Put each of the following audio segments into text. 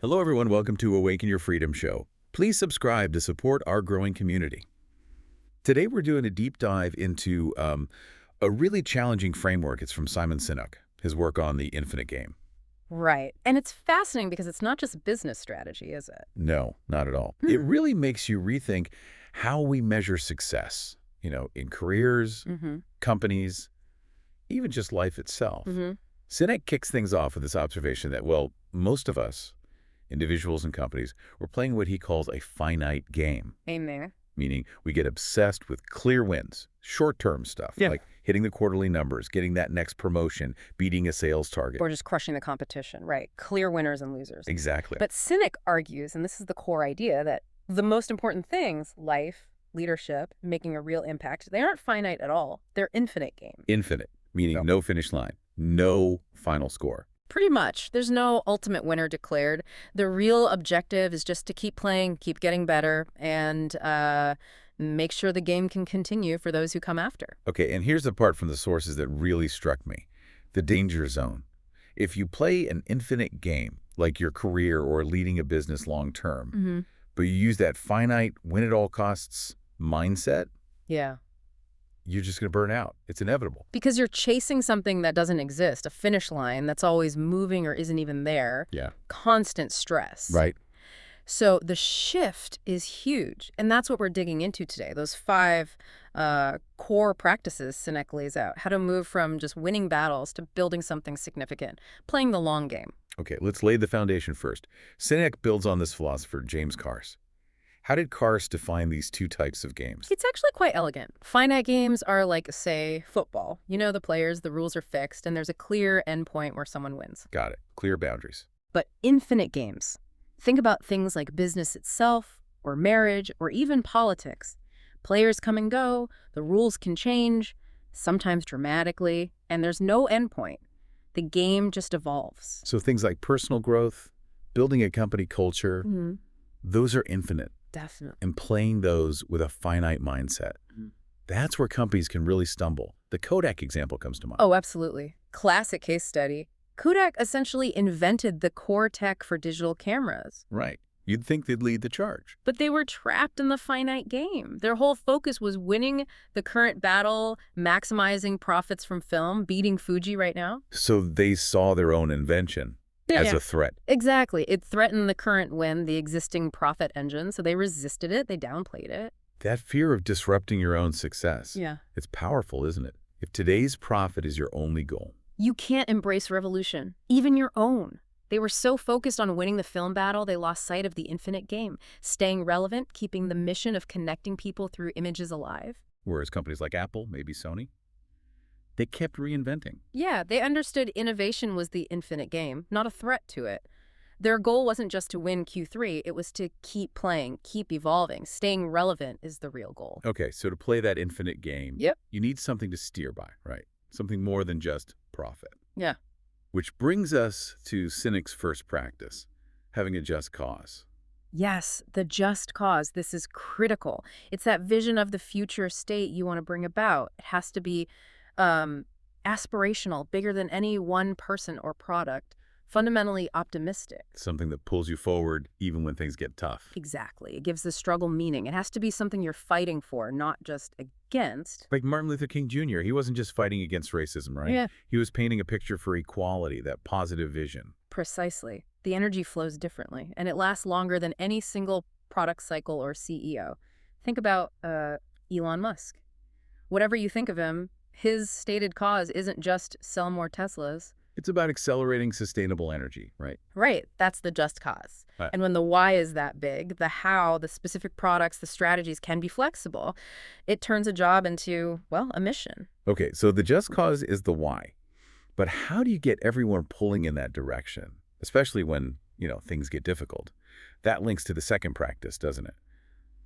Hello, everyone. Welcome to Awaken Your Freedom Show. Please subscribe to support our growing community. Today, we're doing a deep dive into a really challenging framework. It's from Simon Sinek, his work on the infinite game. Right. And it's fascinating because it's not just business strategy, is it? No, not at all. It really makes you rethink how we measure success, in careers, companies, even just life itself. Sinek kicks things off with this observation that, well, most of us, individuals and companies, we're playing what he calls a finite game. Amen. Meaning we get obsessed with clear wins, short-term stuff, like hitting the quarterly numbers, getting that next promotion, beating a sales target. Or just crushing the competition, right? Clear winners and losers. Exactly. But Sinek argues, and this is the core idea, that the most important things, life, leadership, making a real impact, they aren't finite at all. They're infinite game. Infinite, meaning no finish line, no final score. Pretty much. There's no ultimate winner declared. The real objective is just to keep playing, keep getting better, and make sure the game can continue for those who come after. Okay, and here's the part from the sources that really struck me. The danger zone. If you play an infinite game, like your career or leading a business long term, but you use that finite, win-at-all-costs mindset, you're just going to burn out. It's inevitable. Because you're chasing something that doesn't exist, a finish line that's always moving or isn't even there. Constant stress. Right. So the shift is huge. And that's what we're digging into today. Those 5 core practices Sinek lays out. How to move from just winning battles to building something significant. Playing the long game. Okay, let's lay the foundation first. Sinek builds on this philosopher, James Carse. How did Carse define these 2 types of games? It's actually quite elegant. Finite games are like, say, football. You know the players, the rules are fixed, and there's a clear endpoint where someone wins. Got it. Clear boundaries. But infinite games. Think about things like business itself, or marriage, or even politics. Players come and go, the rules can change, sometimes dramatically, and there's no endpoint. The game just evolves. So things like personal growth, building a company culture, those are infinite. Definitely. And playing those with a finite mindset. That's where companies can really stumble. The Kodak example comes to mind. Oh, absolutely. Classic case study. Kodak essentially invented the core tech for digital cameras. Right. You'd think they'd lead the charge. But they were trapped in the finite game. Their whole focus was winning the current battle, maximizing profits from film, beating Fuji right now. So they saw their own invention as a threat. Exactly. It threatened the current win, the existing profit engine, so they resisted it, they downplayed it. That fear of disrupting your own success. It's powerful, isn't it? If today's profit is your only goal. You can't embrace revolution, even your own. They were so focused on winning the film battle, they lost sight of the infinite game, staying relevant, keeping the mission of connecting people through images alive. Whereas companies like Apple, maybe Sony, they kept reinventing. Yeah, they understood innovation was the infinite game, not a threat to it. Their goal wasn't just to win Q3, it was to keep playing, keep evolving. Staying relevant is the real goal. Okay, so to play that infinite game, you need something to steer by, right? Something more than just profit. Which brings us to Sinek's first practice, having a just cause. Yes, the just cause. This is critical. It's that vision of the future state you want to bring about. It has to be aspirational, bigger than any one person or product, fundamentally optimistic. Something that pulls you forward even when things get tough. Exactly. It gives the struggle meaning. It has to be something you're fighting for, not just against. Like Martin Luther King Jr., he wasn't just fighting against racism, right? He was painting a picture for equality, that positive vision. Precisely. The energy flows differently, and it lasts longer than any single product cycle or CEO. Think about Elon Musk. Whatever you think of him, his stated cause isn't just sell more Teslas. It's about accelerating sustainable energy, right? Right. That's the just cause. Right. And when the why is that big, the how, the specific products, the strategies can be flexible. It turns a job into, well, a mission. Okay, so the just cause is the why. But how do you get everyone pulling in that direction, especially when, things get difficult? That links to the second practice, doesn't it?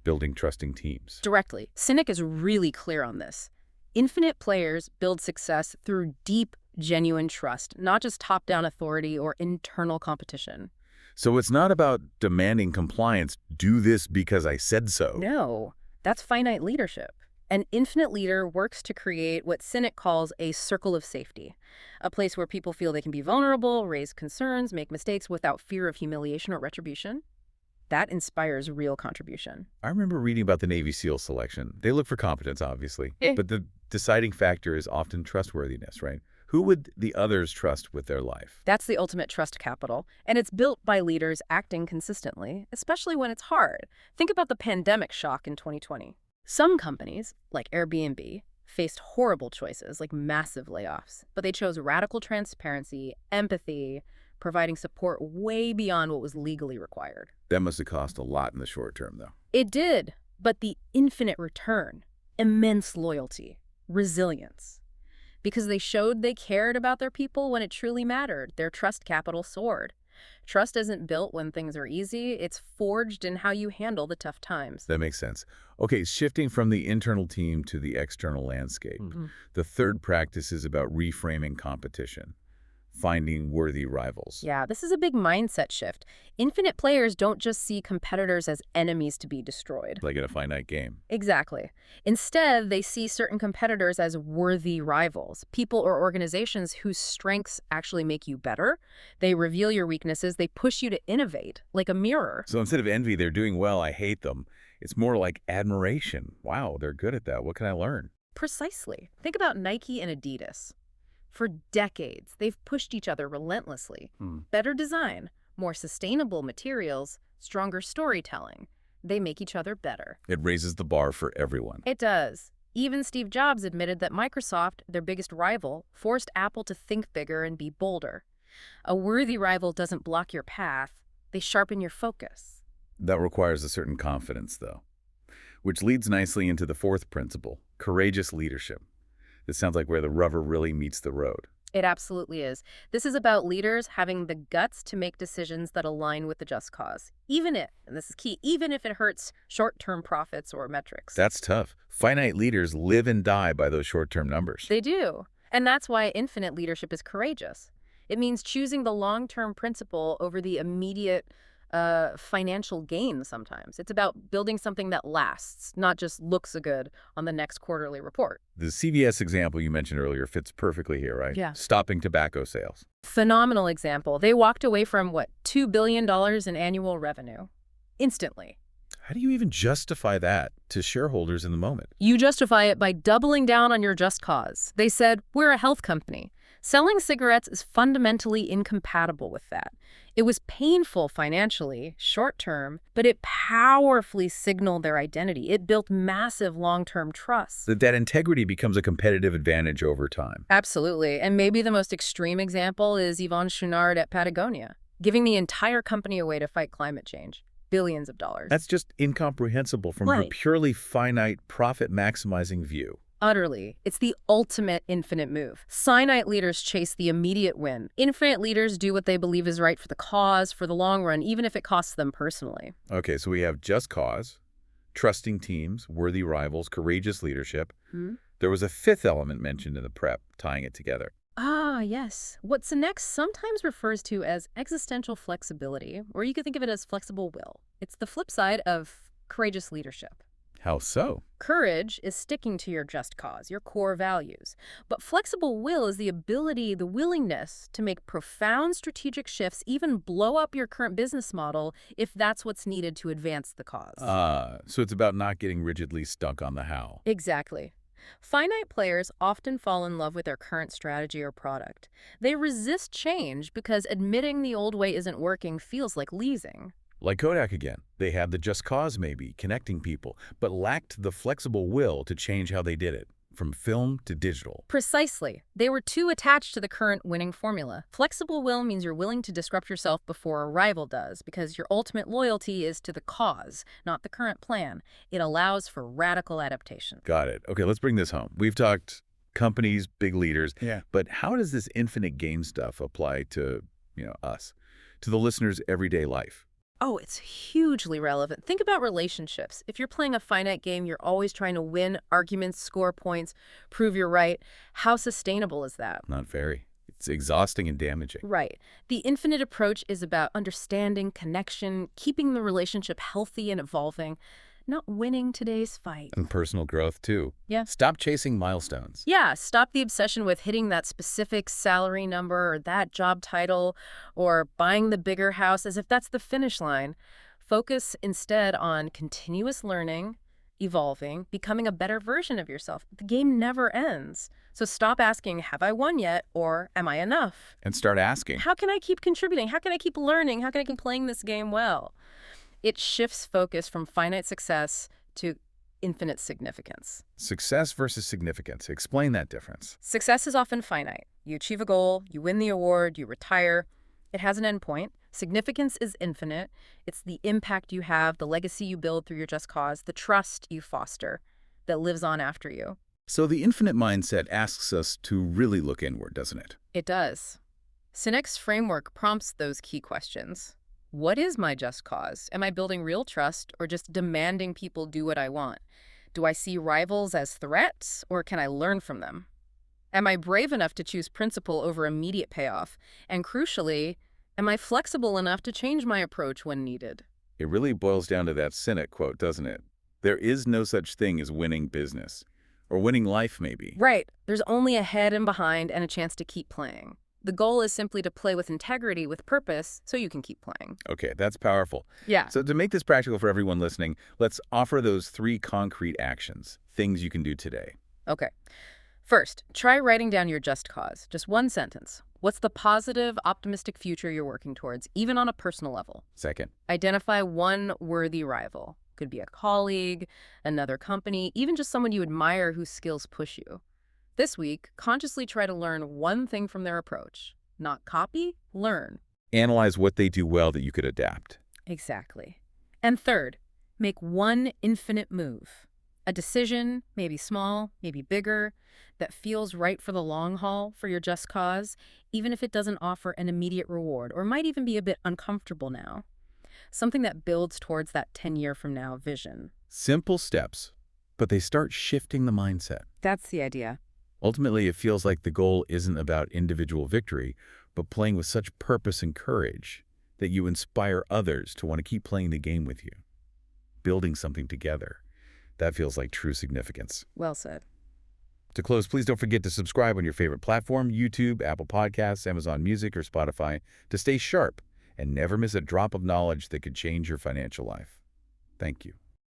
Building trusting teams. Directly. Sinek is really clear on this. Infinite players build success through deep, genuine trust, not just top-down authority or internal competition. So it's not about demanding compliance, do this because I said so. No, that's finite leadership. An infinite leader works to create what Sinek calls a circle of safety, a place where people feel they can be vulnerable, raise concerns, make mistakes without fear of humiliation or retribution. That inspires real contribution. I remember reading about the Navy SEAL selection. They look for competence, obviously, but the deciding factor is often trustworthiness, right? Who would the others trust with their life? That's the ultimate trust capital, and it's built by leaders acting consistently, especially when it's hard. Think about the pandemic shock in 2020. Some companies, like Airbnb, faced horrible choices like massive layoffs, but they chose radical transparency, empathy, providing support way beyond what was legally required. That must have cost a lot in the short term, though. It did, but the infinite return, immense loyalty, resilience. Because they showed they cared about their people when it truly mattered, their trust capital soared. Trust isn't built when things are easy, it's forged in how you handle the tough times. That makes sense. Okay, shifting from the internal team to the external landscape. The third practice is about reframing competition, finding worthy rivals. Yeah, this is a big mindset shift. Infinite players don't just see competitors as enemies to be destroyed. Like in a finite game. Exactly. Instead, they see certain competitors as worthy rivals, people or organizations whose strengths actually make you better. They reveal your weaknesses, they push you to innovate, like a mirror. So instead of envy, they're doing well, I hate them. It's more like admiration. Wow, they're good at that. What can I learn? Precisely. Think about Nike and Adidas. For decades, they've pushed each other relentlessly. Better design, more sustainable materials, stronger storytelling. They make each other better. It raises the bar for everyone. It does. Even Steve Jobs admitted that Microsoft, their biggest rival, forced Apple to think bigger and be bolder. A worthy rival doesn't block your path. They sharpen your focus. That requires a certain confidence, though. Which leads nicely into the fourth principle, courageous leadership. This sounds like where the rubber really meets the road. It absolutely is. This is about leaders having the guts to make decisions that align with the just cause, even if, and this is key, even if it hurts short-term profits or metrics. That's tough. Finite leaders live and die by those short-term numbers. They do. And that's why infinite leadership is courageous. It means choosing the long-term principle over the immediate financial gain sometimes. It's about building something that lasts, not just looks good on the next quarterly report. The CVS example you mentioned earlier fits perfectly here, right? Yeah. Stopping tobacco sales. Phenomenal example. They walked away from, $2 billion in annual revenue. Instantly. How do you even justify that to shareholders in the moment? You justify it by doubling down on your just cause. They said, we're a health company. Selling cigarettes is fundamentally incompatible with that. It was painful financially, short-term, but it powerfully signaled their identity. It built massive long-term trust. That integrity becomes a competitive advantage over time. Absolutely. And maybe the most extreme example is Yvon Chouinard at Patagonia, giving the entire company away to fight climate change. Billions of dollars. That's just incomprehensible from a purely finite, profit-maximizing view. Utterly. It's the ultimate infinite move. Finite leaders chase the immediate win. Infinite leaders do what they believe is right for the cause, for the long run, even if it costs them personally. Okay, so we have just cause, trusting teams, worthy rivals, courageous leadership. There was a fifth element mentioned in the prep, tying it together. Ah, yes. What Sinek sometimes refers to as existential flexibility, or you could think of it as flexible will. It's the flip side of courageous leadership. How so? Courage is sticking to your just cause, your core values. But flexible will is the ability, the willingness to make profound strategic shifts, even blow up your current business model if that's what's needed to advance the cause. So it's about not getting rigidly stuck on the how. Exactly. Finite players often fall in love with their current strategy or product. They resist change because admitting the old way isn't working feels like leasing. Like Kodak again. They had the just cause maybe, connecting people, but lacked the flexible will to change how they did it, from film to digital. Precisely. They were too attached to the current winning formula. Flexible will means you're willing to disrupt yourself before a rival does, because your ultimate loyalty is to the cause, not the current plan. It allows for radical adaptation. Got it. Okay, let's bring this home. We've talked companies, big leaders, but how does this infinite game stuff apply to, us, to the listener's everyday life? Oh, it's hugely relevant. Think about relationships. If you're playing a finite game, you're always trying to win arguments, score points, prove you're right. How sustainable is that? Not very. It's exhausting and damaging. Right. The infinite approach is about understanding, connection, keeping the relationship healthy and evolving, not winning today's fight. And personal growth, too. Yeah. Stop chasing milestones. Yeah, stop the obsession with hitting that specific salary number or that job title or buying the bigger house as if that's the finish line. Focus instead on continuous learning, evolving, becoming a better version of yourself. The game never ends. So stop asking, have I won yet? Or am I enough? And start asking, How can I keep contributing? How can I keep learning? How can I keep playing this game well? It shifts focus from finite success to infinite significance. success versus significance. Explain that difference. Success is often finite. You achieve a goal, you win the award, you retire. It has an endpoint. Significance is infinite. It's the impact you have, the legacy you build through your just cause, the trust you foster that lives on after you. So the infinite mindset asks us to really look inward, doesn't it? It does. Sinek's framework prompts those key questions. What is my just cause? Am I building real trust or just demanding people do what I want? Do I see rivals as threats or can I learn from them? Am I brave enough to choose principle over immediate payoff? And crucially, am I flexible enough to change my approach when needed? It really boils down to that Sinek quote, doesn't it? There is no such thing as winning business. Or winning life, maybe. Right. There's only a head and behind and a chance to keep playing. The goal is simply to play with integrity, with purpose, so you can keep playing. Okay, that's powerful. Yeah. So to make this practical for everyone listening, let's offer those 3 concrete actions, things you can do today. Okay. First, try writing down your just cause. Just one sentence. What's the positive, optimistic future you're working towards, even on a personal level? Second, Identify one worthy rival. Could be a colleague, another company, even just someone you admire whose skills push you. This week, consciously try to learn one thing from their approach. Not copy, learn. analyze what they do well that you could adapt. Exactly. And third, make one infinite move. A decision, maybe small, maybe bigger, that feels right for the long haul for your just cause, even if it doesn't offer an immediate reward or might even be a bit uncomfortable now. Something that builds towards that 10-year from now vision. Simple steps, but they start shifting the mindset. That's the idea. Ultimately, it feels like the goal isn't about individual victory, but playing with such purpose and courage that you inspire others to want to keep playing the game with you, building something together. That feels like true significance. Well said. To close, please don't forget to subscribe on your favorite platform, YouTube, Apple Podcasts, Amazon Music, or Spotify, to stay sharp and never miss a drop of knowledge that could change your financial life. Thank you.